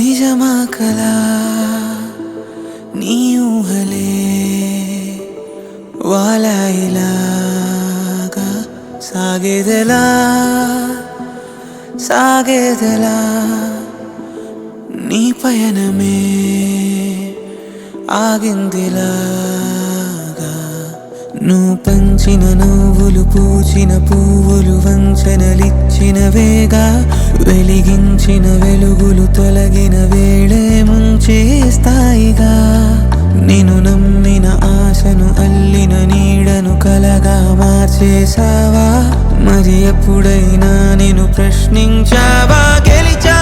నిజమా కలా నీ ఊహలే వాలాయిలాగా సాగేదెలా సాగేదెలా నీ పయనమే ఆగిందిలాగా నువ్వు పంచిన నువ్వులు పూచిన పువ్వులు వంచనలిచ్చినవేగా వెలిగించిన వెలుగులు తొలగిన వేళే ముంచేస్తాయిగా నిన్ను నమ్మిన ఆశను అల్లిన నీడను కలగా మార్చేసావా మరి ఎప్పుడైనా నిన్ను ప్రశ్నించావా గెలిచా